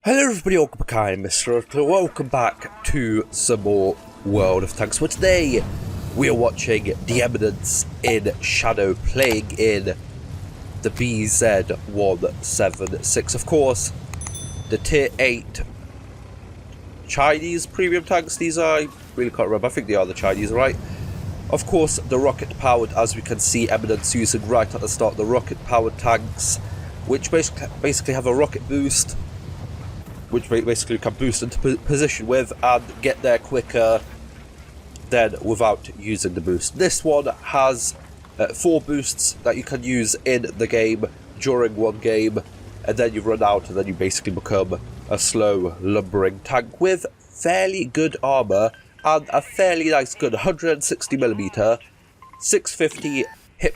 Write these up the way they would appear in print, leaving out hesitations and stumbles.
Hello everybody, welcome back. I'm MrRedClaw. Welcome back to some more World of Tanks. But today we are watching the Eminence in Shadow playing in the BZ-176. Of course, the Tier 8 Chinese premium tanks. These are, I really can't remember, I think they are the Chinese, right? Of course, the rocket powered, as we can see Eminence using right at the start, the rocket powered tanks, which basically have a rocket boost, which basically can boost into position with and get there quicker than without using the boost. This one has 4 boosts that you can use in the game during one game, and then you run out and then you basically become a slow lumbering tank with fairly good armour and a fairly nice gun. 160mm, 650 hit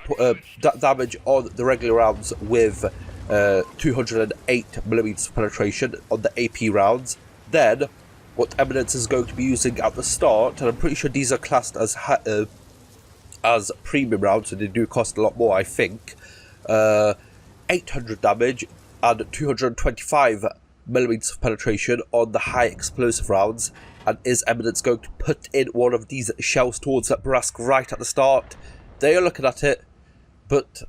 damage on the regular rounds with 208mm penetration on the AP rounds. Then what Eminence is going to be using at the start, and I'm pretty sure these are classed as premium rounds, so they do cost a lot more, I think. 800 damage and 225mm of penetration on the high explosive rounds. And is Eminence going to put in one of these shells towards that Brask right at the start? They are looking at it, but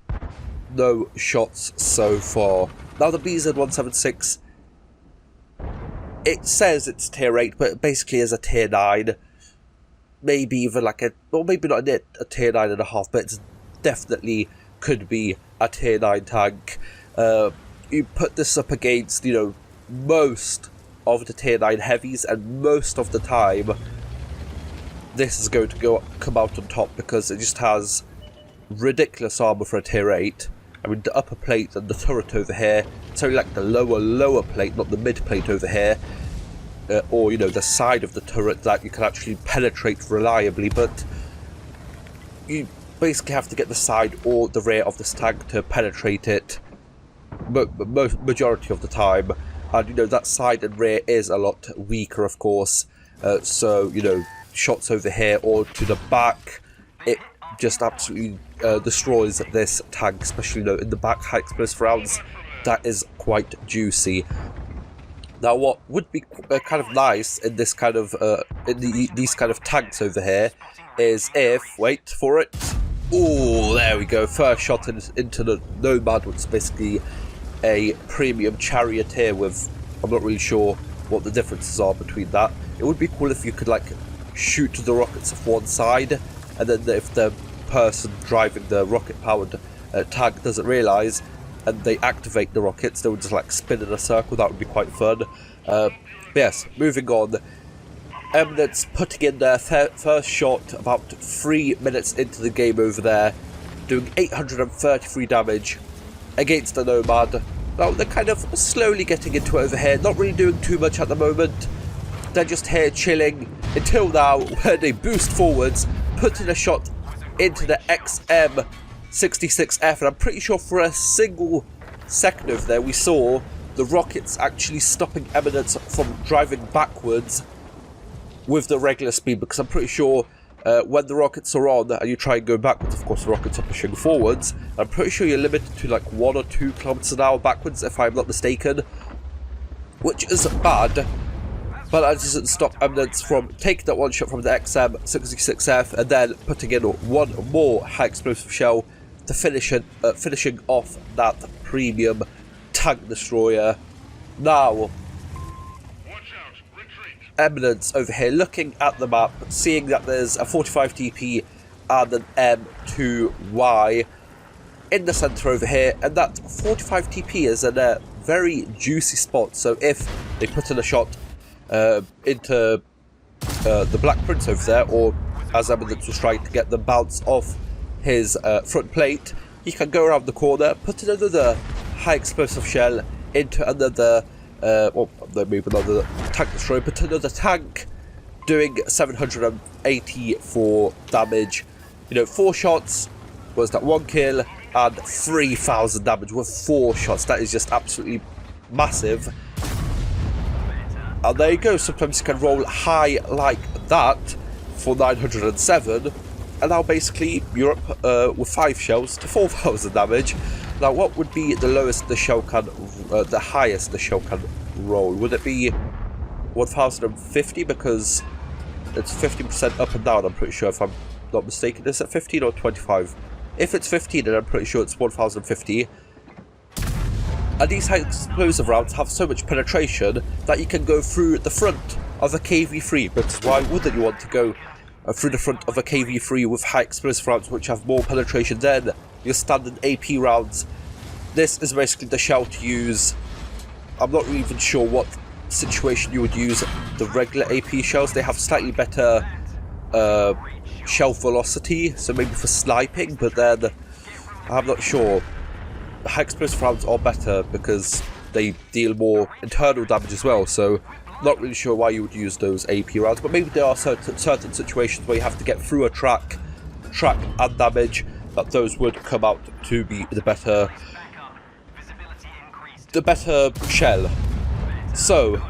no shots so far. Now the BZ-176, it says it's tier 8, but it basically is a tier 9. Maybe even like well, maybe not a tier 9.5, but it's definitely could be a tier 9 tank. You put this up against, you know, most of the tier 9 heavies, and most of the time this is going to come out on top because it just has ridiculous armor for a tier 8. I mean, the upper plate and the turret over here, it's only like the lower plate, not the mid plate over here, or, you know, the side of the turret that you can actually penetrate reliably, but you basically have to get the side or the rear of this tank to penetrate it majority of the time, and, you know, that side and rear is a lot weaker, of course, so, you know, shots over here or to the back, it just absolutely destroys this tank, especially, you know, in the back high explosive rounds. That is quite juicy. Now, what would be kind of nice in this kind of these kind of tanks over here is if, wait for it, oh, there we go, first shot into the Nomad, which is basically a premium charioteer with, I'm not really sure what the differences are between that. It would be cool if you could like shoot the rockets off one side, and then if the person driving the rocket-powered tank doesn't realise and they activate the rockets, they would just like spin in a circle. That would be quite fun. Yes, moving on. Eminence putting in their first shot about 3 minutes into the game over there, doing 833 damage against the Nomad. Now they're kind of slowly getting into it over here, not really doing too much at the moment. They're just here chilling until now, where they boost forwards, put in a shot into the XM66F, and I'm pretty sure for a single second over there we saw the rockets actually stopping Eminence from driving backwards with the regular speed, because I'm pretty sure when the rockets are on and you try and go backwards, of course the rockets are pushing forwards, I'm pretty sure you're limited to like 1 or 2 kilometers an hour backwards, if I'm not mistaken, which is bad. But that doesn't stop Eminence from taking that one shot from the XM66F and then putting in one more high explosive shell to finishing off that premium tank destroyer. Now, Eminence over here looking at the map, seeing that there's a 45 TP and an M2Y in the centre over here, and that 45 TP is in a very juicy spot. So if they put in a shot into the Black Prince over there, or as Eminence was trying to get them bounce off his front plate, he can go around the corner, put in another high explosive shell into another, well, maybe another tank destroyer, but another tank, doing 784 damage. You know, 4 shots was that 1 kill, and 3,000 damage with 4 shots. That is just absolutely massive. And there you go, sometimes you can roll high like that for 907, and now basically you're up with 5 shells to 4,000 damage. Now what would be the lowest the shell can, the highest the shell can roll? Would it be 1050? Because it's 15% up and down, I'm pretty sure, if I'm not mistaken. Is it 15 or 25? If it's 15, then I'm pretty sure it's 1050. And these high explosive rounds have so much penetration that you can go through the front of a KV-3, because why wouldn't you want to go through the front of a KV-3 with high explosive rounds which have more penetration than your standard AP rounds? This is basically the shell to use. I'm not even sure what situation you would use the regular AP shells. They have slightly better shell velocity, so maybe for sniping, but then I'm not sure. The high explosive rounds are better because they deal more internal damage as well, so not really sure why you would use those AP rounds, but maybe there are certain situations where you have to get through a track and damage, that those would come out to be the better shell. So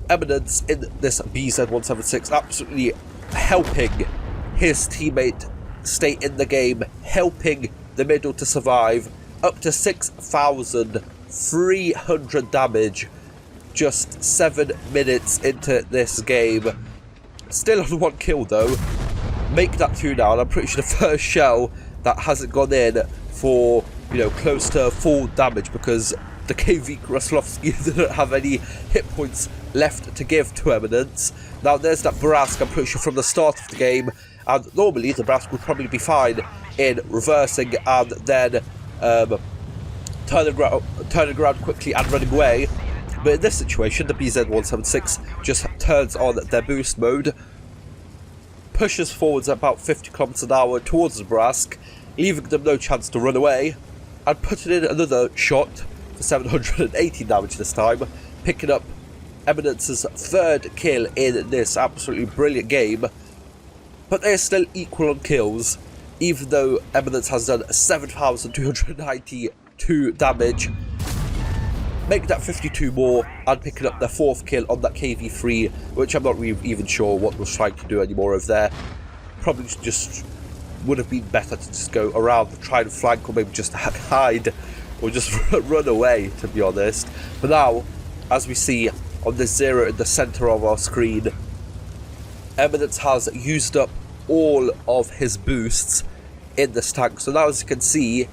Eminence in this BZ-176 absolutely helping his teammate stay in the game, helping the middle to survive, up to 6,300 damage just 7 minutes into this game. Still on 1 kill though. Make that 2 now, and I'm pretty sure the first shell that hasn't gone in for, you know, close to full damage, because the KV Kraslovsky didn't have any hit points left to give to Eminence. Now there's that Brask, I'm pretty sure, from the start of the game, and normally the Brask would probably be fine in reversing and then turning around quickly and running away. But in this situation, the BZ-176 just turns on their boost mode, pushes forwards at about 50 km an hour towards the Brask, leaving them no chance to run away, and putting in another shot for 780 damage this time, picking up Eminence's 3rd kill in this absolutely brilliant game. But they are still equal on kills, even though Eminence has done 7,292 damage, making that 52 more, and picking up their 4th kill on that KV-3, which I'm not really even sure what was trying to do anymore over there. Probably just would have been better to just go around and try and flank, or maybe just hide, or just run away, to be honest. But now, as we see on this 0 in the centre of our screen, Eminence has used up all of his boosts in this tank. So now, as you can see,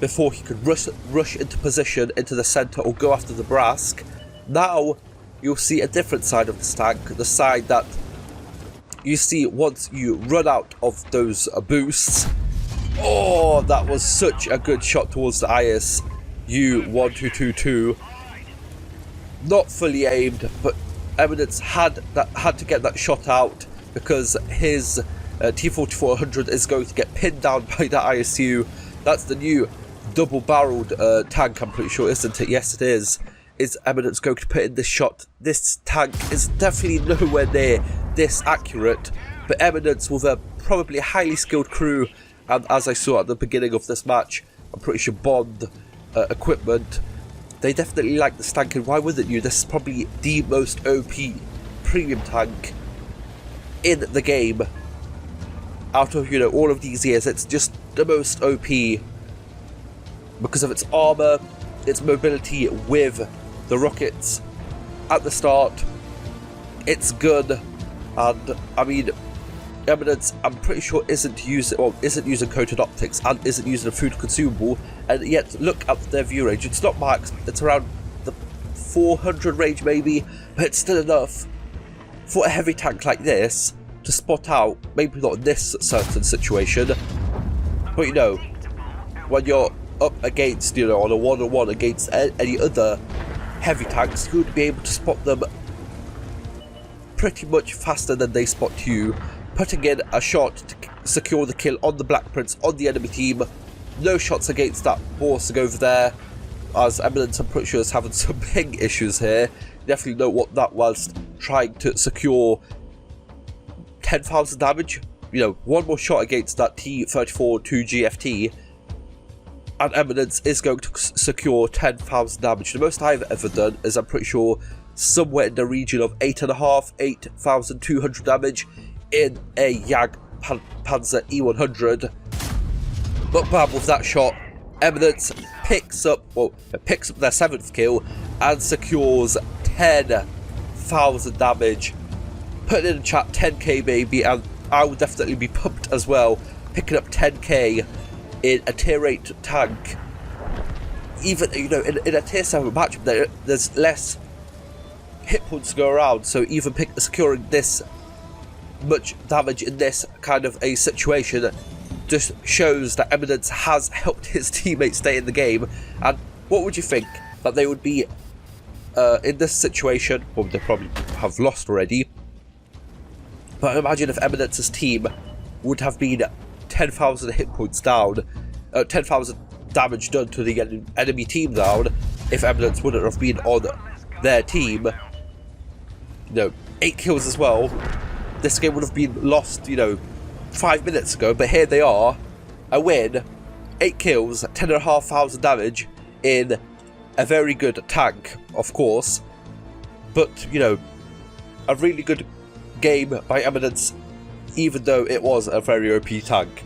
before he could rush into position into the centre or go after the Brask, now you'll see a different side of this tank, the side that you see once you run out of those boosts. Oh, that was such a good shot towards the IS-U-1222. Not fully aimed, but Eminence had to get that shot out, because his T-4400 is going to get pinned down by that ISU. That's the new double-barreled tank, I'm pretty sure, isn't it? Yes, it is. Is Eminence going to put in this shot? This tank is definitely nowhere near this accurate, but Eminence, with a probably highly skilled crew, and as I saw at the beginning of this match, I'm pretty sure Bond equipment, they definitely like this tank, and why wouldn't you? This is probably the most OP premium tank in the game. Out of, you know, all of these years, it's just the most OP because of its armor, its mobility with the rockets at the start, its gun, and I mean, Eminence, I'm pretty sure isn't using coated optics and isn't using a food consumable, and yet look at their view range. It's not max, it's around the 400 range maybe, but it's still enough for a heavy tank like this to spot out, maybe not in this certain situation, but you know, when you're up against, you know, on a one-on-one against any other heavy tanks, you would be able to spot them pretty much faster than they spot you, putting in a shot to secure the kill on the Black Prince on the enemy team. No shots against that Borsig over there, as Eminence, I'm pretty sure, is having some ping issues here. Definitely note what that whilst trying to secure 10,000 damage. You know, one more shot against that T-34 2GFT, and Eminence is going to secure 10,000 damage. The most I've ever done is, I'm pretty sure, somewhere in the region of 8,200 damage in a Jag Panzer E100. But bam, with that shot, Eminence picks up their 7th kill and secures 10,000 damage. Put it in the chat, 10k baby, and I would definitely be pumped as well, picking up 10k in a tier 8 tank. Even, you know, in a tier 7 matchup, there's less hit points to go around, so even securing this much damage in this kind of a situation just shows that Eminence has helped his teammates stay in the game. And what would you think that they would be in this situation? Well, they probably have lost already, but imagine if Eminence's team would have been 10,000 hit points down, 10,000 damage done to the enemy team down, if Eminence wouldn't have been on their team. You know, 8 kills as well. This game would have been lost, you know, 5 minutes ago, but here they are, a win, 8 kills, 10,500 damage in a very good tank, of course, but, you know, a really good game by Eminence, even though it was a very OP tank.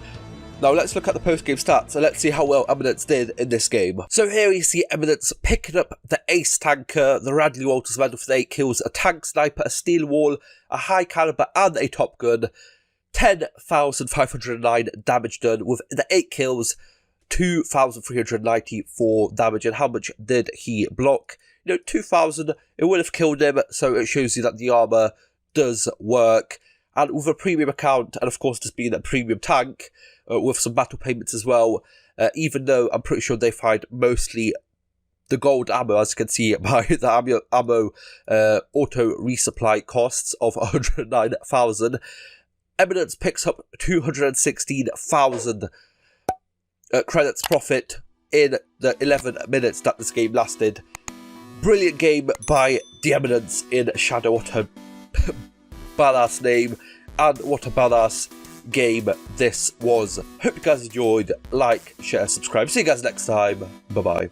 Now let's look at the post-game stats and let's see how well Eminence did in this game. So here we see Eminence picking up the ace tanker, the Radley Walters medal for the 8 kills, a tank sniper, a steel wall, a high caliber and a top gun. 10,509 damage done with the 8 kills, 2,394 damage. And how much did he block? You know, 2,000, it would have killed him, so it shows you that the armor does work. And with a premium account, and of course just being a premium tank, with some battle payments as well, even though I'm pretty sure they find mostly the gold ammo, as you can see by the ammo auto resupply costs of 109,000. Eminence picks up 216,000 credits profit in the 11 minutes that this game lasted. Brilliant game by the Eminence in Shadow. What a badass name, and what a badass game this was. Hope you guys enjoyed. Like, share, subscribe. See you guys next time. Bye bye.